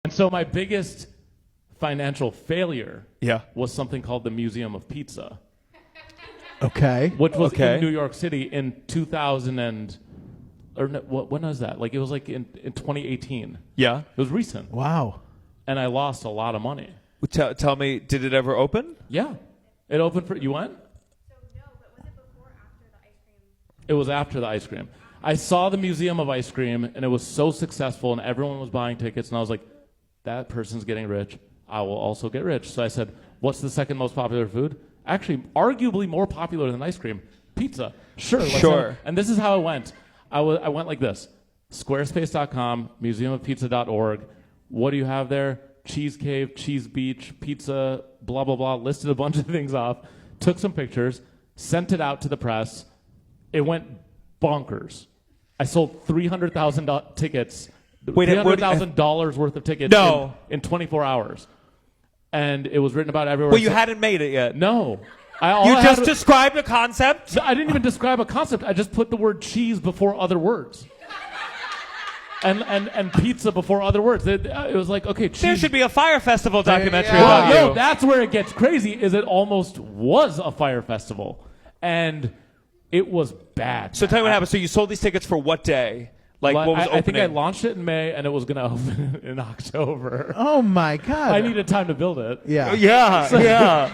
And so my biggest financial failure Yeah. was something called the Museum of Pizza, Okay. which was Okay. in New York City in 2000 and or no, when was that? Like it was like in 2018. Yeah. It was recent, Wow. and I lost a lot of money. Tell me, did it ever open? Yeah, it opened for you. Went? So no, but was it before or after the ice cream? It was after the ice cream. I saw the Museum of Ice Cream, and it was so successful, and everyone was buying tickets, and I was like, that person's getting rich. I will also get rich. So I said, what's the second most popular food? Actually, arguably more popular than ice cream. Pizza. Sure. let's Sure. have it. And this is how it went. I went like this. Squarespace.com, museumofpizza.org. What do you have there? Cheese cave, cheese beach, pizza, blah, blah, blah. Listed a bunch of things off. Took some pictures. Sent it out to the press. It went bonkers. I sold $300,000 tickets. Wait, $300,000 worth of tickets No. in 24 hours. And it was written about everywhere. Well, you hadn't made it yet. No. You just described a concept? I didn't even describe a concept. I just put the word cheese before other words. And pizza before other words. It was like, okay, cheese. There should be a Fire Festival documentary Well, about no, you. that's where it gets crazy, is it almost was a fire festival. And it was bad. So tell me what happened. So you sold these tickets for what day? Like, Well, what was I think opening? I launched it in May, and it was going to open in October. Oh my God. I needed time to build it. Yeah. Yeah.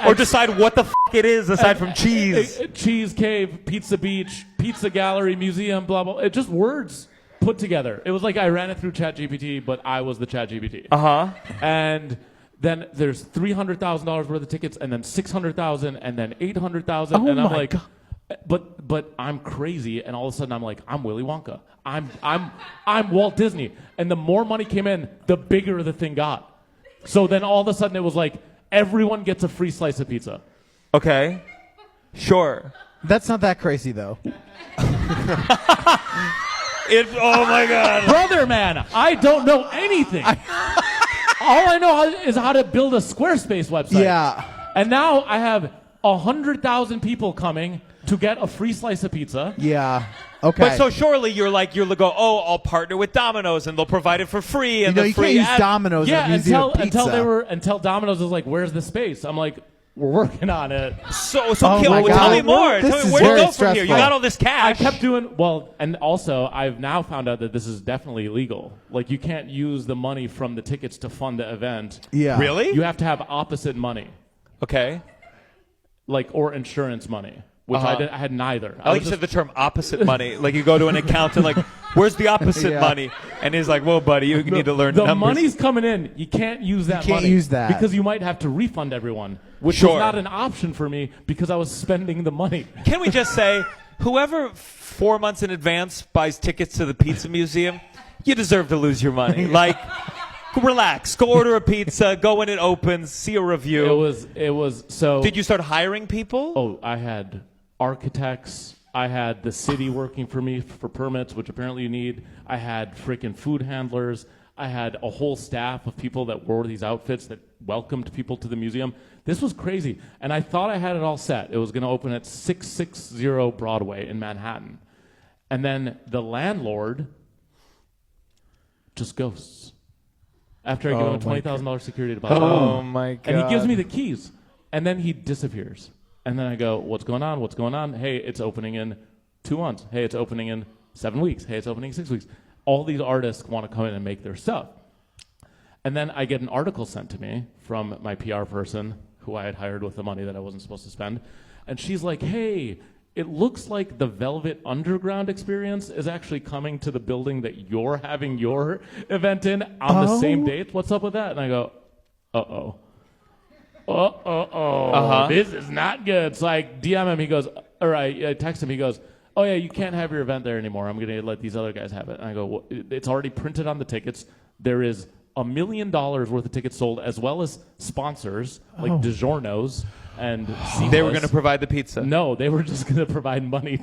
Or decide what the it is aside from cheese. Cheese cave, pizza beach, pizza gallery, museum, blah, blah. It just words put together. It was like I ran it through ChatGPT, but I was the ChatGPT. Uh-huh. And then there's $300,000 worth of tickets, and then $600,000, and then $800,000. Oh and I'm my like, God. but I'm crazy, and all of a sudden I'm like, I'm Willy Wonka. I'm Walt Disney. And the more money came in, the bigger the thing got. So then all of a sudden it was like, everyone gets a free slice of pizza. Okay. Sure. That's not that crazy though. Oh my God. Brother, man, I don't know anything. All I know is how to build a Squarespace website. Yeah. And now I have 100,000 people coming to get a free slice of pizza. Yeah. Okay. But so surely you'll go, oh, I'll partner with Domino's and they'll provide it for free. And you can't use Domino's Yeah, at a museum of pizza. until Domino's is like, where's the space? I'm like, we're working on it. So Oh my God. tell me more. This Tell me is where to very go from stressful. here. You got all this I cash. kept doing well, and also I've now found out that this is definitely illegal. Like you can't use the money from the tickets to fund the event. Yeah. Really? You have to have opposite money, Okay. like or insurance money, which Uh-huh. I had neither. I like you said the term opposite money. Like you go to an accountant, like, where's the opposite Yeah. money? And he's like, whoa, buddy, you need to learn the numbers. money's coming in. You can't use that can't money. use that. because you might have to refund everyone, which Sure. was not an option for me because I was spending the money. Can we just say, whoever 4 months in advance buys tickets to the pizza museum, you deserve to lose your money. Like, relax. Go order a pizza. Go when it opens. See a review. It was so. Did you start hiring people? Oh, I had architects. I had the city working for me for permits, which apparently you need. I had freaking food handlers. I had a whole staff of people that wore these outfits that welcomed people to the museum. This was crazy. And I thought I had it all set. It was going to open at 660 Broadway in Manhattan. And then the landlord just ghosts. After I give him a $20,000 security deposit. Oh, my God. And he gives me the keys. And then he disappears. And then I go, what's going on? What's going on? Hey, it's opening in 2 months. Hey, it's opening in 7 weeks. Hey, it's opening in 6 weeks. All these artists want to come in and make their stuff. And then I get an article sent to me from my PR person, who I had hired with the money that I wasn't supposed to spend. And she's like, hey, it looks like the Velvet Underground experience is actually coming to the building that you're having your event in on the same date. What's up with that? And I go, uh-oh. This is not good. So I DM him. He goes, or I text him. He goes, oh, yeah, you can't have your event there anymore. I'm going to let these other guys have it. And I go, well, it's already printed on the tickets. There is $1 million worth of tickets sold, as well as sponsors like DiGiorno's and Seamless. They were going to provide the pizza. No, they were just going to provide money.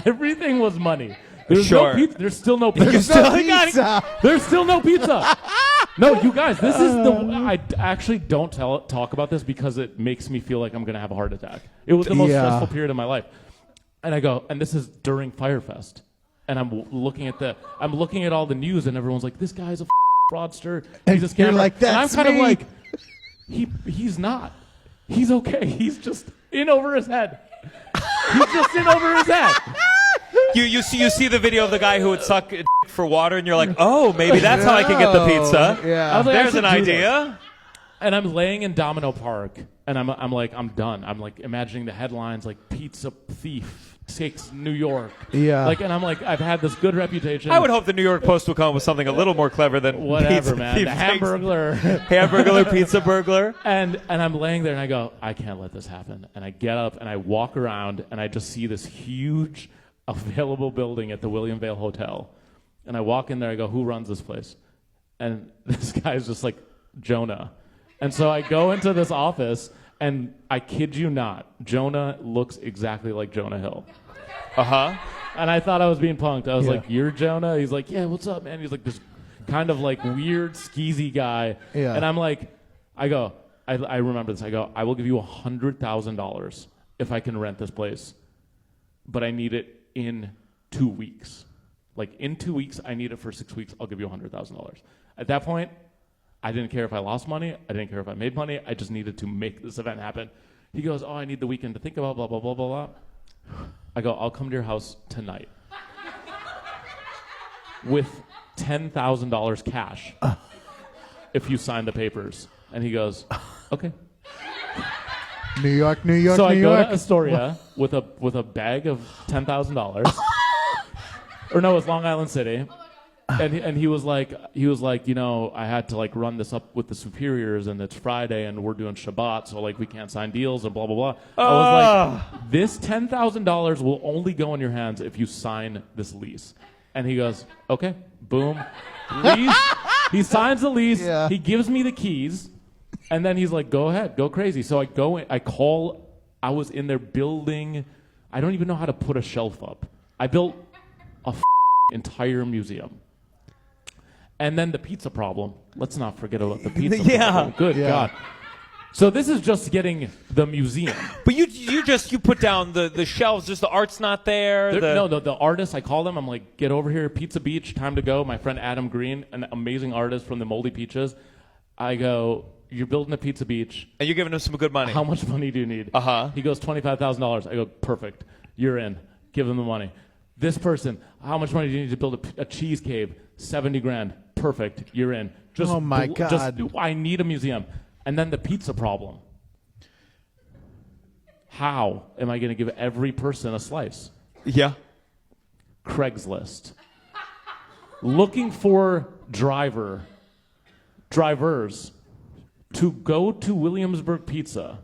Everything was money. There's Sure. no pizza. There's still no pizza. There's no pizza. There's still no pizza. No, you guys, this is I actually don't talk about this because it makes me feel like I'm going to have a heart attack. It was the most stressful period of my life. And I go, and this is during Firefest. And I'm looking at all the news, and everyone's like, this guy's a fraudster. And He's a you're scammer. like, and I'm "That's kind of me." like, he's not. He's okay. He's just in over his head. He's just in over his head. You see the video of the guy who would suck a dick for water, and you're like, oh, maybe that's how I can get the pizza. Yeah. I was like, There's I an should do idea. this. And I'm laying in Domino Park, and I'm like, I'm done. I'm like imagining the headlines like pizza thief takes New York. Yeah. Like, and I'm like, I've had this good reputation. I would hope the New York Post will come up with something a little more clever than whatever, pizza man. thief The takes- Hamburglar. Hamburglar, pizza burglar. And I'm laying there, and I go, I can't let this happen. And I get up, and I walk around, and I just see this huge available building at the William Vale Hotel. And I walk in there, I go, who runs this place? And this guy's just like, Jonah. And so I go into this office, and I kid you not, Jonah looks exactly like Jonah Hill. Uh-huh. And I thought I was being punked. I was Yeah. like, you're Jonah? He's like, yeah, what's up, man? He's like this kind of like weird, skeezy guy. Yeah. And I'm like, I remember this. I go, I will give you $100,000 if I can rent this place, but I need it in 2 weeks. Like in 2 weeks, I need it for 6 weeks. I'll give you $100,000. At that point, I didn't care if I lost money. I didn't care if I made money. I just needed to make this event happen. He goes, oh, I need the weekend to think about blah, blah, blah, blah, blah. I go, I'll come to your house tonight with $10,000 cash if you sign the papers. And he goes, okay. New York, New York, So New I go York. to Astoria with a bag of $10,000. Or no, it's Long Island City. And he was like, you know, I had to like run this up with the superiors, and it's Friday, and we're doing Shabbat, so like we can't sign deals and blah blah blah. I was like, this $10,000 will only go in your hands if you sign this lease. And he goes, okay, boom, lease. He signs the lease. Yeah. He gives me the keys, and then he's like, go ahead, go crazy. So I go in, I call. I was in there building. I don't even know how to put a shelf up. I built a entire museum. And then the pizza problem. Let's not forget about the pizza Yeah. problem. Good Yeah. God. So this is just getting the museum. But you put down the shelves, just the art's not there. The artists, I call them. I'm like, get over here, Pizza Beach, time to go. My friend Adam Green, an amazing artist from the Moldy Peaches. I go, you're building a Pizza Beach. And you're giving them some good money. How much money do you need? Uh-huh. He goes, $25,000. I go, perfect. You're in. Give them the money. This person, how much money do you need to build a cheese cave? 70 grand. Perfect. You're in. Just Oh, my God. I need a museum. And then the pizza problem. How am I going to give every person a slice? Yeah. Craigslist. Looking for drivers to go to Williamsburg Pizza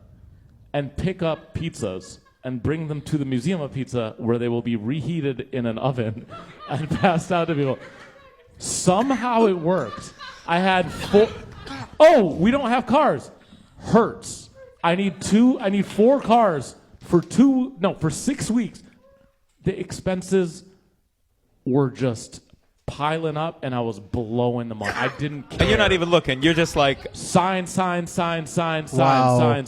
and pick up pizzas and bring them to the Museum of Pizza, where they will be reheated in an oven and passed out to people. Somehow it worked. I had 4. Oh, we don't have cars. Hurts. I need 4 cars for 6 weeks. The expenses were just piling up, and I was blowing them up. I didn't care. And you're not even looking. You're just like, Sign. Wow.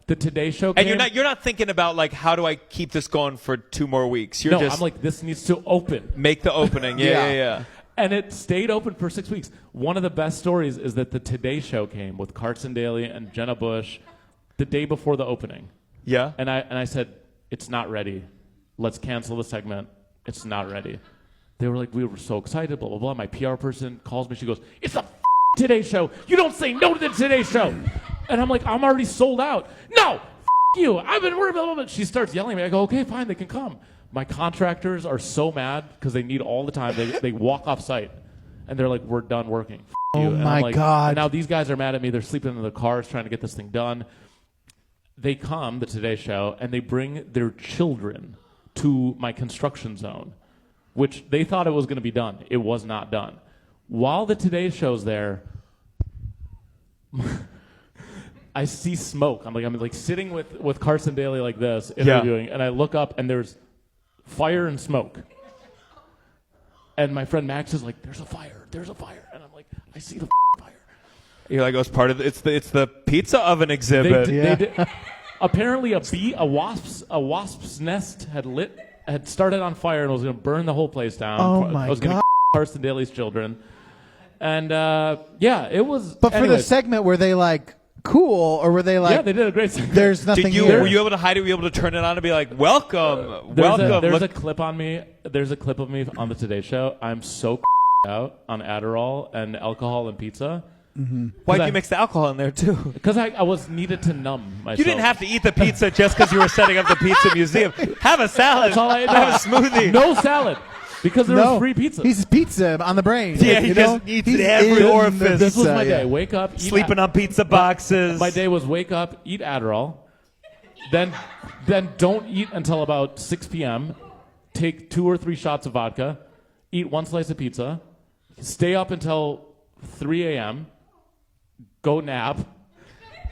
The Today Show and came. you're not thinking about like, how do I keep this going for 2 more weeks? You're No, just I'm like, this needs to open. make the opening. Yeah. And it stayed open for 6 weeks. One of the best stories is that the Today Show came with Carson Daly and Jenna Bush the day before the opening. Yeah. And I said, it's not ready. Let's cancel the segment. It's not ready. They were like, we were so excited, blah, blah, blah. My PR person calls me. She goes, it's the Today Show. You don't say no to the Today Show. And I'm like, I'm already sold out. No, you. I've been worried about it. She starts yelling at me. I go, okay, fine, they can come. My contractors are so mad because they need all the time. They walk off site, and they're like, we're done working. Oh, you. And my I'm like, God. and now these guys are mad at me. They're sleeping in the cars trying to get this thing done. They come, the Today Show, and they bring their children to my construction zone, which they thought it was going to be done. It was not done. While the Today Show's there, I see smoke. I'm like sitting with Carson Daly like this, interviewing, and I look up, and there's fire and smoke. And my friend Max is like, there's a fire. And I'm like, I see the fire. You're like, oh, it's part of it's the pizza oven exhibit. They did. Apparently, a wasp's nest had started on fire and was going to burn the whole place down. Oh, my I was going to God. Carson Daly's children. And yeah, it was. But for the anyways, segment, were they like cool, or were they like? yeah, they did a great segment. There's nothing Did you here. were you able to hide it? Were you able to turn it on and be like, "Welcome, There's welcome"? there's Look- a clip on me. There's a clip of me on the Today Show. I'm so out on Adderall and alcohol and pizza. Why'd I- you mix the alcohol in there too? Because I was needed to numb myself. You didn't have to eat the pizza just because you were setting up the pizza museum. Have a salad. That's all I Have a smoothie. No salad. Because there was free pizza. He's pizza on the brain. Yeah, Like, he you just know? eats He's in every in orifice. This was pizza, my yeah. day. Wake up, eat Sleeping on pizza boxes. My day was wake up, eat Adderall, then don't eat until about 6 p.m. Take 2 or 3 shots of vodka, eat 1 slice of pizza, stay up until 3 a.m., go nap,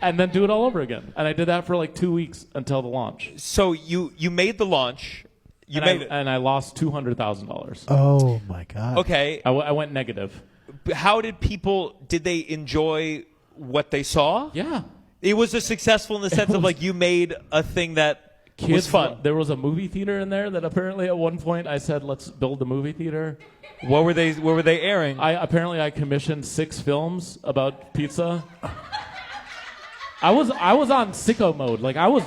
and then do it all over again. And I did that for like 2 weeks until the launch. So you made the launch. You made And I lost $200,000. Oh my god. okay. I went negative. How did they enjoy what they saw? Yeah. It was a successful in the sense of was- like you made a thing that was fun. There was a movie theater in there that apparently at one point I said, let's build a movie theater. What were they airing? I commissioned 6 films about pizza. I was on sicko mode. Like I was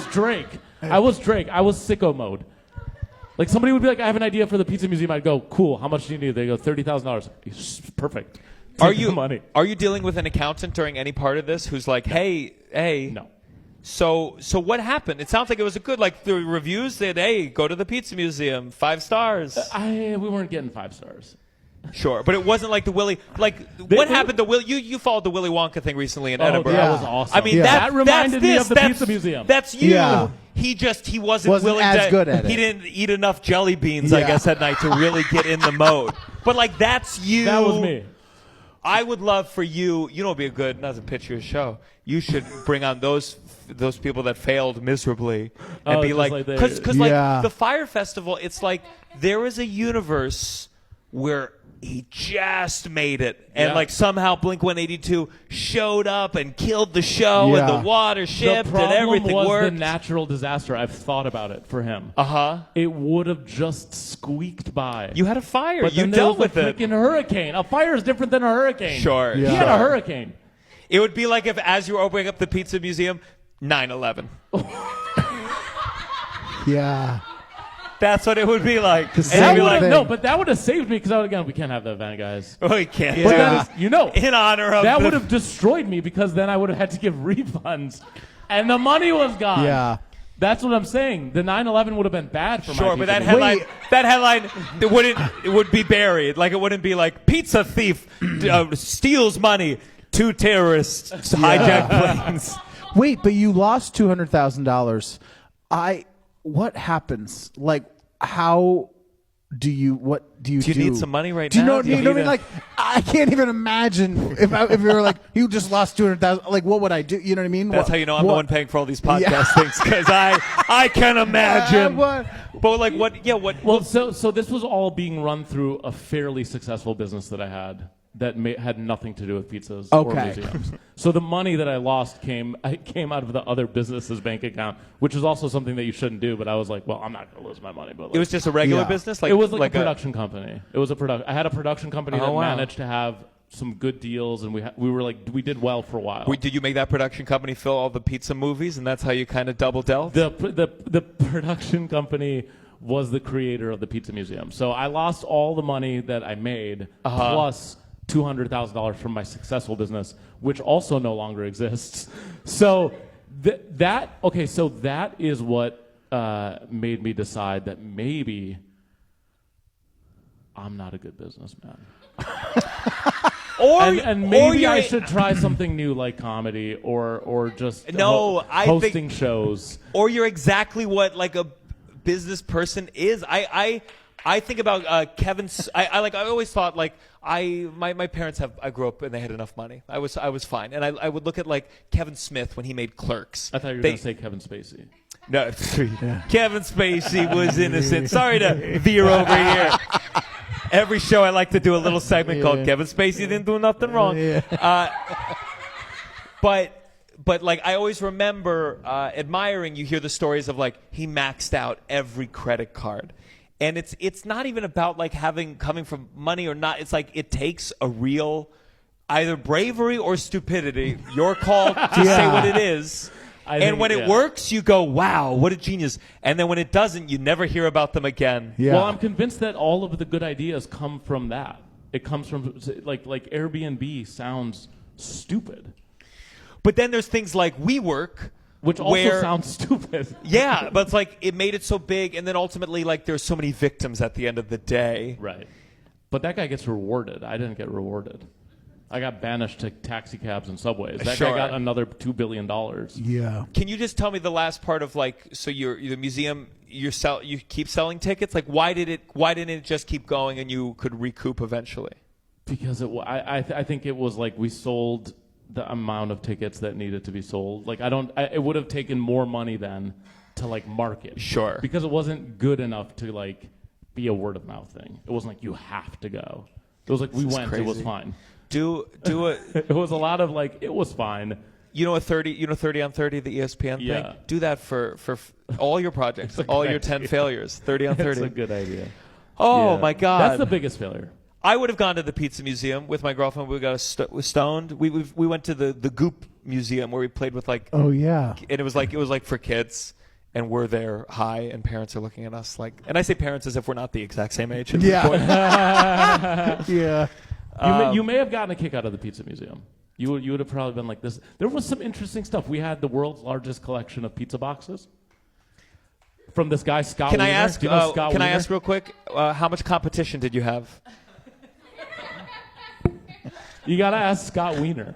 Drake. I was Drake. I was sicko mode. Like somebody would be like, I have an idea for the pizza museum. I'd go, cool. How much do you need? They go, $30,000. Perfect. Are Take the money? Are you dealing with an accountant during any part of this who's like, hey? No. So what happened? It sounds like it was a good, like the reviews said, hey, go to the pizza museum, 5 stars. We weren't getting 5 stars. Sure, but it wasn't like the Willy. Like what happened to Willy? You followed the Willy Wonka thing recently in Edinburgh. That was awesome. I mean, Yeah. that reminded me of the that's- pizza museum. That's you. Yeah. He wasn't willing as to. good at it. He didn't eat enough jelly beans, I Yeah. guess, at night to really get in the mode. But like that's you. That was me. I would love for you. You know, it'd be a good. Not to pitch your show. You should bring on those people that failed miserably and be just like, like they- because Yeah. like the Fire Festival, it's like there is a universe where he just made it, and Yeah. like somehow Blink-182 showed up and killed the show, and Yeah. the water shipped, The problem and everything was worked. the natural disaster. I've thought about it for him. Uh-huh. It would have just squeaked by. You had a fire. But You then there dealt was with a it. freaking hurricane. A fire is different than a hurricane. Sure. Yeah. He had a hurricane. It would be like if, as you were opening up the pizza museum, 9/11. Yeah. That's what it would be like. And same you'd That be would like, have, thing. no, but that would have saved me because I would again we can't have that event, guys. oh, you can't Yeah. do But it. that is, you know, In honor of that the- would have destroyed me because then I would have had to give refunds, and the money was gone. Yeah. That's what I'm saying. The 9/11 would have been bad for Sure, my but that pizza. headline, Wait. it would be buried. Like it wouldn't be like pizza thief steals money, 2 terrorists hijack planes. Wait, but you lost $200,000. What happens? Like, how do you? What do you do? Do you need some money right do you now? Know, Do you you know what I need mean? a- Like, I can't even imagine if you were like, you just lost 200,000. Like, what would I do? You know what I mean? That's What- how you know I'm the what- one paying for all these podcast Yeah. things because I can imagine. What? But like what? Yeah, what? Well, so this was all being run through a fairly successful business that I had that had nothing to do with pizzas or Okay. museums. So the money that I lost came out of the other business's bank account, which is also something that you shouldn't do. But I was like, well, I'm not going to lose my money. But like, it was just a regular Yeah. business. Like it was like a a production company. It was a production. I had a production company Oh, that wow. managed to have some good deals, and we did well for a while. Did you make that production company fill all the pizza movies, and that's how you kind of double dealt? The production company was the creator of the pizza museum. So I lost all the money that I made plus $200,000 from my successful business, which also no longer exists. So that is what made me decide that maybe I'm not a good businessman. And maybe I should try something new like comedy or just hosting shows. Or you're exactly what like a business person is. I think about Kevin. I always thought like my parents I grew up and they had enough money. I was fine, and I would look at like Kevin Smith when he made Clerks. I thought you were going to say Kevin Spacey. No, Kevin Spacey was innocent. Sorry to veer over here. Every show I like to do a little segment called Kevin Spacey didn't do nothing wrong. But like I always remember admiring. You hear the stories of like he maxed out every credit card, And it's not even about like coming from money or not. It's like it takes a real either bravery or stupidity. Your call to say what it is. And when it works, you go, wow, what a genius. And then when it doesn't, you never hear about them again. Yeah. Well, I'm convinced that all of the good ideas come from that. It comes from like Airbnb sounds stupid. But then there's things like WeWork, which also sounds stupid. Yeah, but it's like it made it so big, and then ultimately like there's so many victims at the end of the day. Right. But that guy gets rewarded. I didn't get rewarded. I got banished to taxi cabs and subways. That guy got another $2 billion. Yeah. Can you just tell me the last part of like, so you're the museum, you keep selling tickets? Like why didn't it just keep going and you could recoup eventually? Because I think it was like we sold the amount of tickets that needed to be sold. Like it would have taken more money then to like market. Sure. Because it wasn't good enough to like be a word of mouth thing. It wasn't like you have to go. It was like we went, it was fine. Do it. It was a lot of like it was fine. You know 30 on 30, the ESPN thing? Do that for all your projects, all your 10 failures. 30 on 30. It's a good idea. Oh my God. That's the biggest failure. I would have gone to the Pizza Museum with my girlfriend. We got stoned. We went to the Goop Museum where we played with like. Oh yeah. And it was like for kids, and we're there high, and parents are looking at us like. And I say parents as if we're not the exact same age. Yeah. Yeah. You may have gotten a kick out of the Pizza Museum. You would have probably been like this. There was some interesting stuff. We had the world's largest collection of pizza boxes. From this guy Scott. Can Wiener. I ask? Do you know Scott can Wiener? I ask real quick? How much competition did you have? You gotta ask Scott Wiener.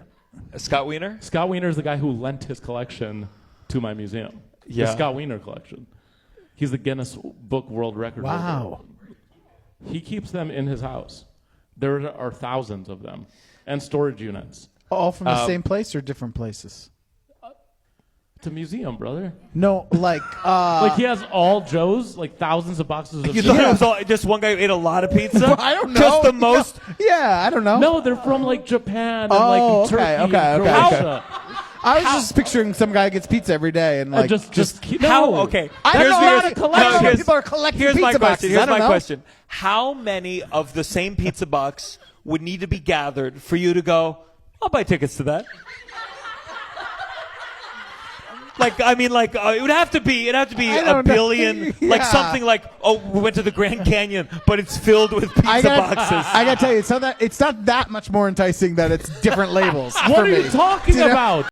Scott Wiener? Scott Wiener is the guy who lent his collection to my museum. Yeah. The Scott Wiener collection. He's the Guinness Book World Record holder. Wow. He keeps them in his house. There are thousands of them, and storage units. All from the same place or different places? It's a museum, brother. No, like Like he has all Joe's, like thousands of boxes of. You thought it was all, just one guy who ate a lot of pizza? I don't know. Just the most. Yeah, I don't know. No, they're from like Japan and Oh, like okay, Turkey. okay, and okay, Croatia. I was just picturing some guy gets pizza every day and like just keep, How? no. Okay. I don't know how to collect them. here's- People are collecting Here's pizza my question. boxes. I Here's don't my know. question. How many of the same pizza box would need to be gathered for you to go, I'll buy tickets to that? Like, I mean, like, it would have to be I a don't know. billion, Yeah. like something like, oh, we went to the Grand Canyon, but it's filled with pizza boxes. I gotta tell you, it's not that much more enticing that it's different labels. What for are you me. talking You know? about?